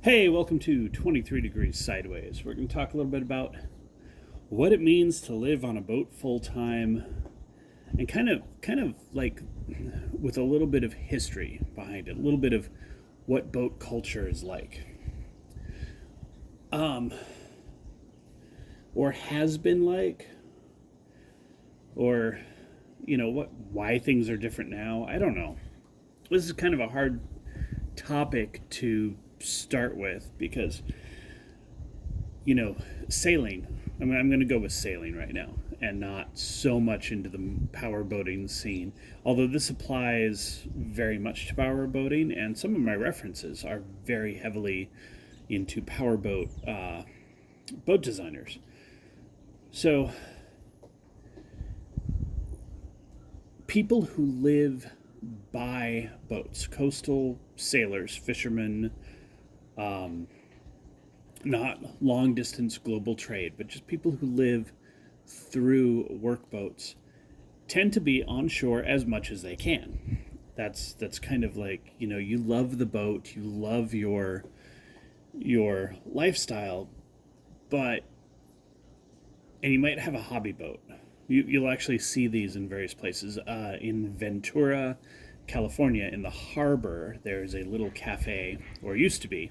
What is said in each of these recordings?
Hey, welcome to 23 Degrees Sideways. We're going to talk a little bit about what it means to live on a boat full time and kind of like with a little bit of history behind it, a little bit of what boat culture is like. Or has been like, or why things are different now. I don't know. This is kind of a hard topic to start with because sailing. I'm going to go with sailing right now and not so much into the power boating scene. Although this applies very much to power boating, and some of my references are very heavily into boat designers. So, people who live by boats, coastal sailors, fishermen, not long distance global trade, but just people who live through work boats, tend to be on shore as much as they can. That's kind of like, you love the boat, you love your lifestyle, but and you might have a hobby boat. You'll actually see these in various places. In Ventura, California, in the harbor, there's a little cafe, or used to be.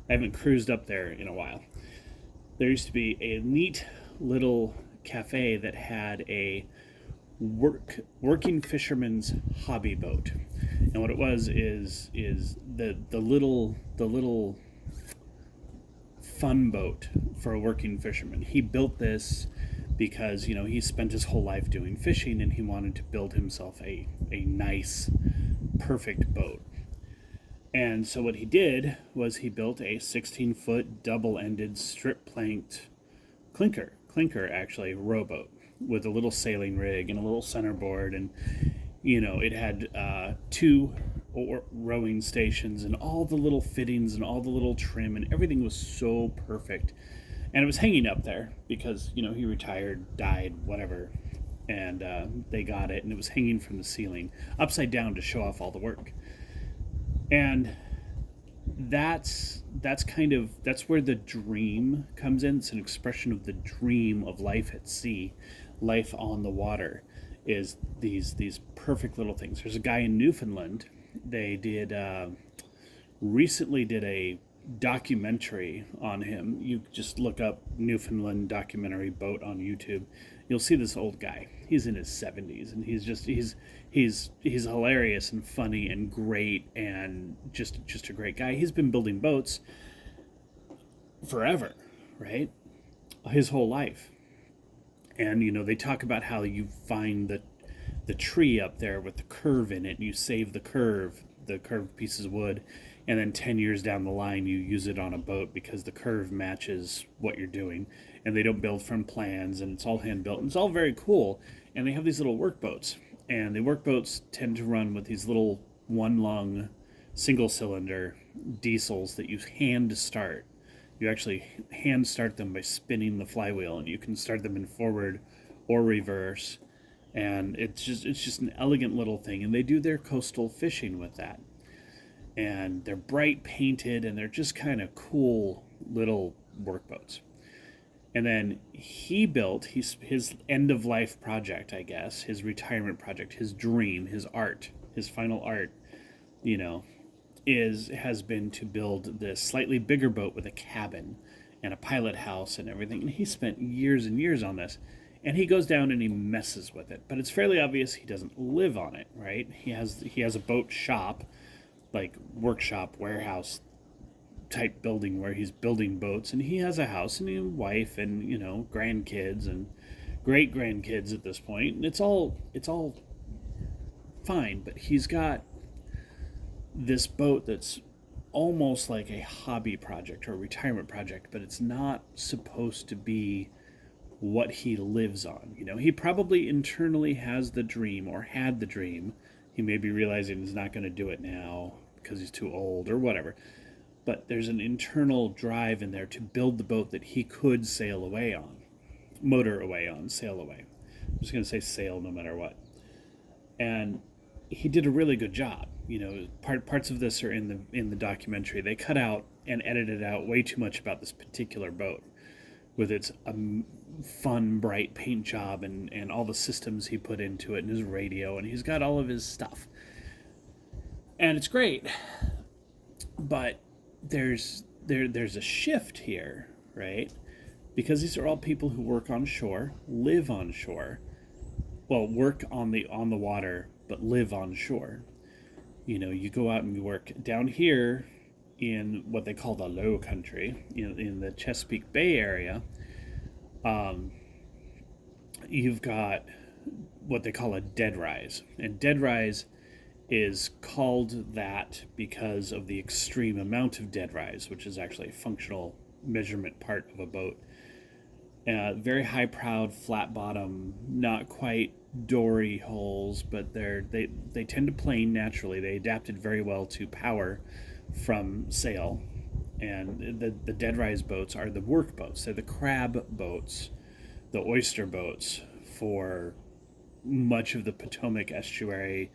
I haven't cruised up there in a while. There used to be a neat little cafe that had a working fisherman's hobby boat, and what it was is the little fun boat for a working fisherman. He built this because he spent his whole life doing fishing, and he wanted to build himself a nice, perfect boat. And so what he did was he built a 16-foot double-ended strip-planked clinker actually, rowboat with a little sailing rig and a little centerboard, and it had two rowing stations and all the little fittings and all the little trim, and everything was so perfect. And it was hanging up there because he retired, died, whatever, and they got it, and it was hanging from the ceiling upside down to show off all the work. And that's where the dream comes in. It's an expression of the dream of life at sea, life on the water, is these perfect little things. There's a guy in Newfoundland. They recently did a documentary on him. You just look up Newfoundland documentary boat on YouTube. You'll see this old guy. He's in his 70s, and he's hilarious and funny and great, and just a great guy. He's been building boats forever, right? His whole life. And they talk about how you find the tree up there with the curve in it, and you save the curved pieces of wood, and then 10 years down the line you use it on a boat because the curve matches what you're doing. And they don't build from plans, and it's all hand built, and it's all very cool. And they have these little work boats, and the work boats tend to run with these little one lung single cylinder diesels that you hand start. You actually hand start them by spinning the flywheel, and you can start them in forward or reverse. And it's just an elegant little thing, and they do their coastal fishing with that. And they're bright painted, and they're just kind of cool little workboats. And then he built his end of life project, I guess, his retirement project, his dream, his art, his final art, has been to build this slightly bigger boat with a cabin and a pilot house and everything. And he spent years and years on this. And he goes down and he messes with it, but it's fairly obvious he doesn't live on it, right? He has a boat shop, like workshop, warehouse type building where he's building boats, and he has a house and a wife and grandkids and great grandkids at this point, and it's all fine. But he's got this boat that's almost like a hobby project or a retirement project, but it's not supposed to be what he lives on. He probably internally has the dream, or had the dream. He may be realizing he's not going to do it now because he's too old or whatever. But there's an internal drive in there to build the boat that he could sail away on. Motor away on, sail away. I'm just going to say sail no matter what. And he did a really good job. parts of this are in the documentary. They cut out and edited out way too much about this particular boat, with its fun, bright paint job and all the systems he put into it, and his radio, and he's got all of his stuff, and it's great. But there's a shift here, right? Because these are all people who work on shore, live on shore. Well, work on the water, but live on shore. You go out and you work down here in what they call the Low Country, in the Chesapeake Bay area. You've got what they call a dead rise, and dead rise is called that because of the extreme amount of dead rise, which is actually a functional measurement part of a boat. Very high prowed, flat bottom, not quite dory hulls, but they tend to plane naturally. They adapted very well to power from sail, and the dead rise boats are the work boats. They're the crab boats, the oyster boats for much of the Potomac estuary,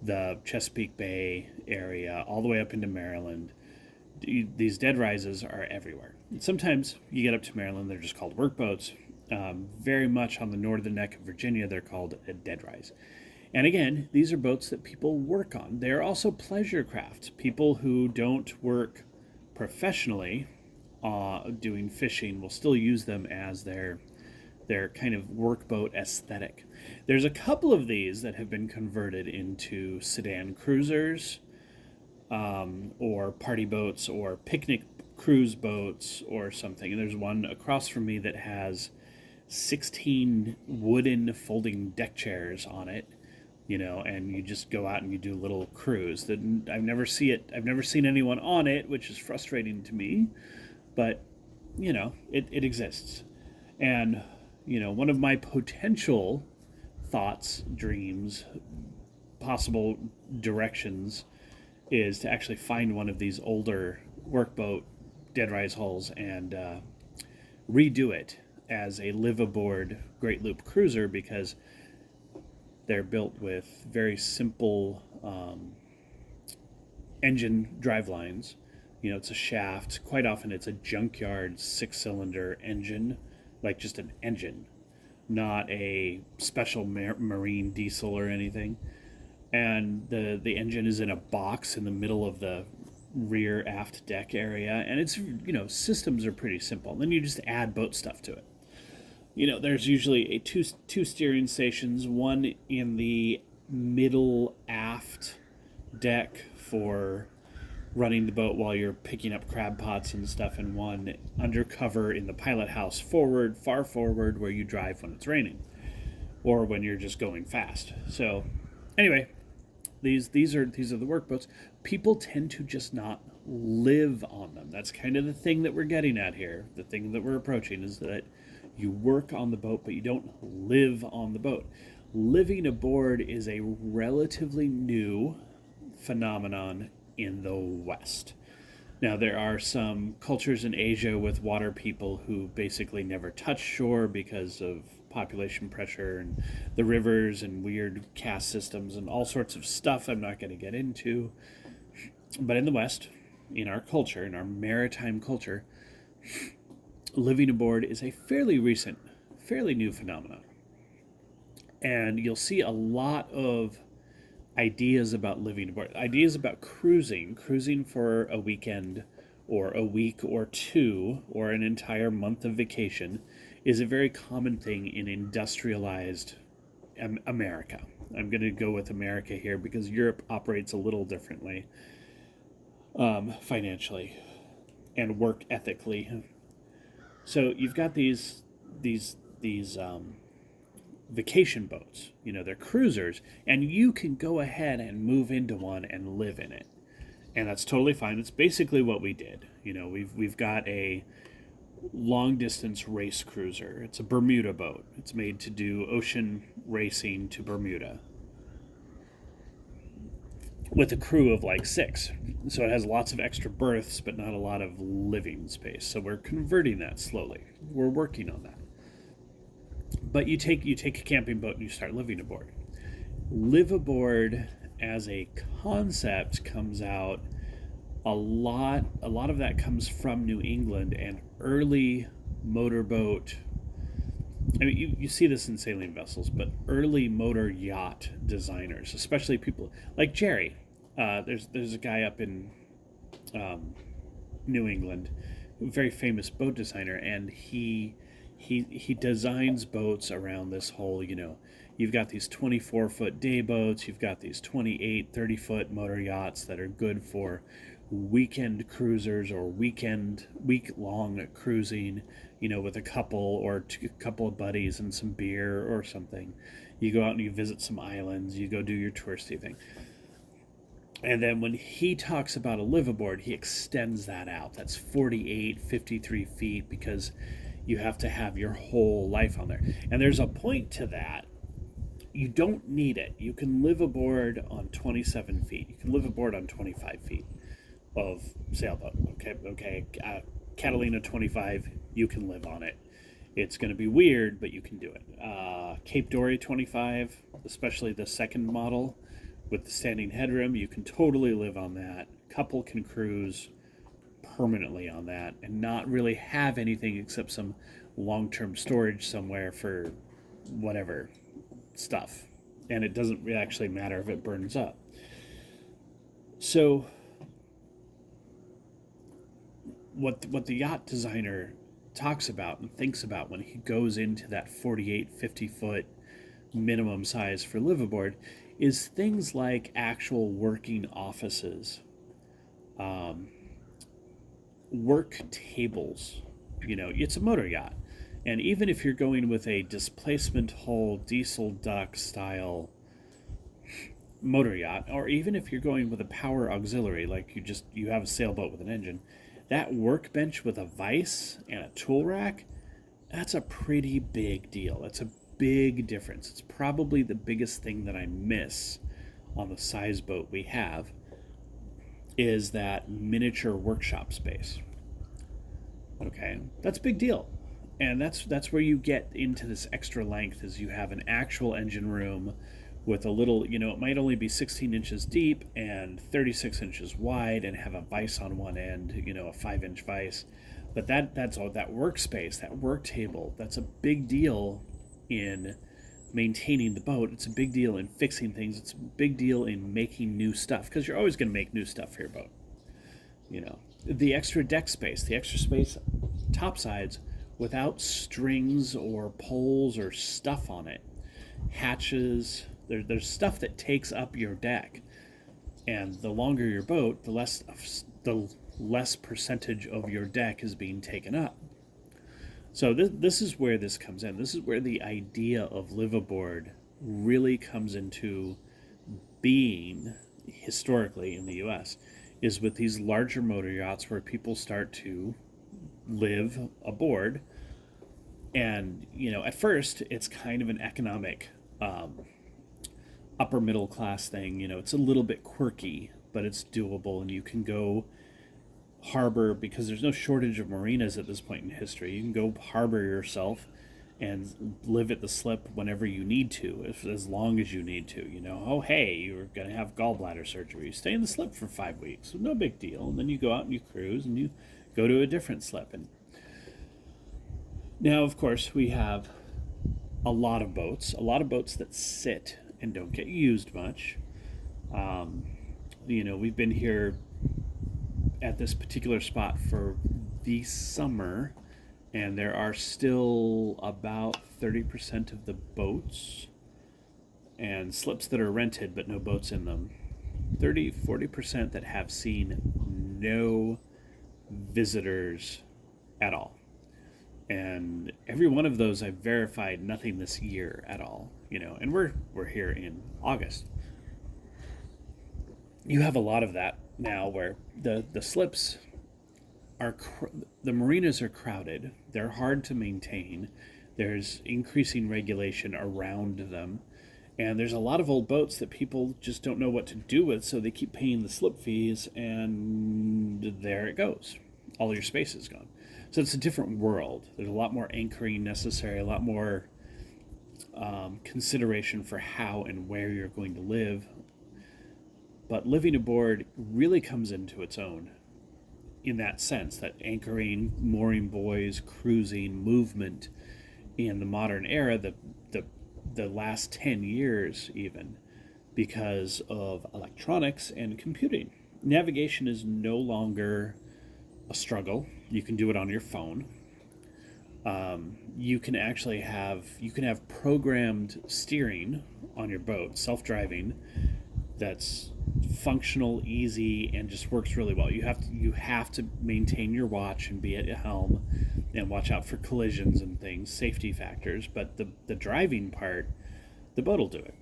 the Chesapeake Bay area, all the way up into Maryland. These dead rises are everywhere. And sometimes you get up to Maryland, they're just called work boats. Very much on the northern neck of Virginia, they're called a dead rise. And again, these are boats that people work on. They're also pleasure craft. People who don't work professionally doing fishing will still use them as their kind of workboat aesthetic. There's a couple of these that have been converted into sedan cruisers, or party boats, or picnic cruise boats, or something. And there's one across from me that has 16 wooden folding deck chairs on it, and you just go out and you do a little cruise. I've never seen anyone on it, which is frustrating to me, but it exists. And one of my potential thoughts, dreams, possible directions is to actually find one of these older workboat dead rise hulls and redo it as a liveaboard Great Loop cruiser, because they're built with very simple engine drive lines. It's a shaft. Quite often it's a junkyard 6-cylinder engine, like just an engine, not a special marine diesel or anything. And the engine is in a box in the middle of the rear aft deck area, and it's systems are pretty simple. And then you just add boat stuff to it. There's usually two steering stations, one in the middle aft deck for running the boat while you're picking up crab pots and stuff, and one undercover in the pilot house far forward, where you drive when it's raining or when you're just going fast. So anyway, these are the work boats. People tend to just not live on them. That's kind of the thing that we're getting at here. The thing that we're approaching is that you work on the boat, but you don't live on the boat. Living aboard is a relatively new phenomenon in the West. Now, there are some cultures in Asia with water people who basically never touch shore because of population pressure and the rivers and weird caste systems and all sorts of stuff I'm not going to get into. But in the West, in our culture, in our maritime culture, living aboard is a fairly recent, fairly new phenomenon. And you'll see a lot of ideas about living aboard, ideas about cruising for a weekend or a week or two or an entire month of vacation is a very common thing in industrialized America. I'm going to go with America here because Europe operates a little differently, financially and work ethically. So you've got these vacation boats. They're cruisers, and you can go ahead and move into one and live in it, and that's totally fine. It's basically what we did. We've got a long distance race cruiser. It's a Bermuda boat. It's made to do ocean racing to Bermuda with a crew of like 6. So it has lots of extra berths, but not a lot of living space. So we're converting that slowly. We're working on that. But you take a camping boat and you start living aboard. Live aboard as a concept comes out, a lot of that comes from New England and early motorboat. I mean, you see this in sailing vessels, but early motor yacht designers, especially people like Jerry. There's a guy up in um, New England, very famous boat designer, and he designs boats around this whole, you've got these 24-foot day boats, you've got these 28, 30-foot motor yachts that are good for weekend cruisers or week long cruising, with a couple or a couple of buddies and some beer or something. You go out and you visit some islands, you go do your touristy thing. And then when he talks about a liveaboard, he extends that out. That's 48, 53 feet because you have to have your whole life on there. And there's a point to that. You don't need it. You can live aboard on 27 feet. You can live aboard on 25 feet of sailboat. Okay. Catalina 25, you can live on it. It's going to be weird, but you can do it. Cape Dory 25, especially the second model with the standing headroom, you can totally live on that. Couple can cruise permanently on that and not really have anything except some long-term storage somewhere for whatever stuff. And it doesn't actually matter if it burns up. So what the yacht designer talks about and thinks about when he goes into that 48, 50 foot minimum size for liveaboard is things like actual working offices, work tables. It's a motor yacht. And even if you're going with a displacement hull diesel duct style motor yacht, or even if you're going with a power auxiliary, like you have a sailboat with an engine, that workbench with a vise and a tool rack, that's a pretty big deal. That's a big difference. It's probably the biggest thing that I miss on the size boat we have is that miniature workshop space. Okay, that's a big deal. And that's where you get into this extra length is you have an actual engine room with a little, it might only be 16 inches deep and 36 inches wide and have a vise on one end, a 5-inch vise. But that's all that workspace, that work table, that's a big deal in maintaining the boat. It's a big deal in fixing things. It's a big deal in making new stuff because you're always going to make new stuff for your boat. The extra deck space, the extra space topsides without strings or poles or stuff on it. Hatches, there's stuff that takes up your deck. And the longer your boat, the less percentage of your deck is being taken up. So this is where this comes in. This is where the idea of liveaboard really comes into being historically in the U.S. is with these larger motor yachts where people start to live aboard. And, at first it's kind of an economic upper middle class thing. It's a little bit quirky, but it's doable, and you can go harbor because there's no shortage of marinas at this point in history. You can go harbor yourself and live at the slip whenever you need to, as long as you need to. Oh, hey, you're going to have gallbladder surgery. You stay in the slip for 5 weeks. No big deal. And then you go out and you cruise and you go to a different slip. And now, of course, we have a lot of boats that sit and don't get used much. We've been here at this particular spot for the summer, and there are still about 30% of the boats and slips that are rented but no boats in them. 40% that have seen no visitors at all. And every one of those I've verified nothing this year at all, and we're here in August. You have a lot of that now where the slips are, the marinas are crowded. They're hard to maintain. There's increasing regulation around them. And there's a lot of old boats that people just don't know what to do with, so they keep paying the slip fees, and there it goes. All your space is gone. So it's a different world. There's a lot more anchoring necessary, a lot more consideration for how and where you're going to live. But living aboard really comes into its own in that sense, that anchoring, mooring buoys, cruising, movement in the modern era, the last 10 years even, because of electronics and computing. Navigation is no longer a struggle. You can do it on your phone. You can have programmed steering on your boat, self-driving, that's functional, easy, and just works really well. You have to maintain your watch and be at your helm and watch out for collisions and things, safety factors. But the driving part, the boat will do it.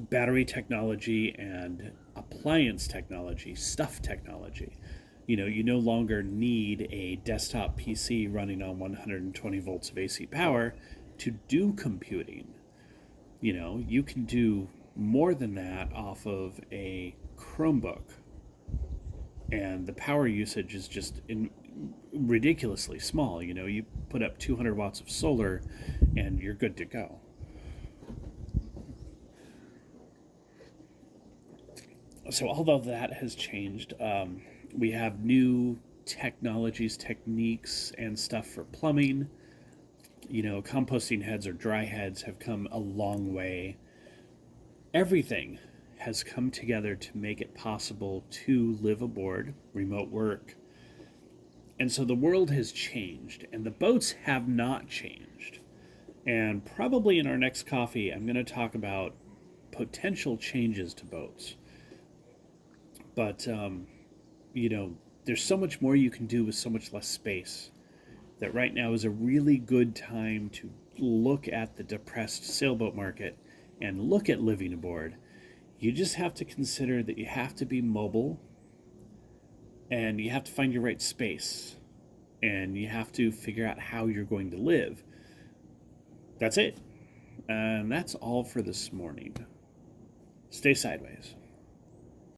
Battery technology and appliance technology, stuff technology. You no longer need a desktop PC running on 120 volts of AC power to do computing. You can do more than that off of a Chromebook, and the power usage is just ridiculously small. You put up 200 watts of solar and you're good to go. So although that has changed, we have new technologies, techniques, and stuff for plumbing. Composting heads or dry heads have come a long way. Everything has come together to make it possible to live aboard, remote work. And so the world has changed, and the boats have not changed. And probably in our next coffee, I'm going to talk about potential changes to boats. But, there's so much more you can do with so much less space that right now is a really good time to look at the depressed sailboat market and look at living aboard. You just have to consider that you have to be mobile and you have to find your right space and you have to figure out how you're going to live. That's it. And that's all for this morning. Stay sideways.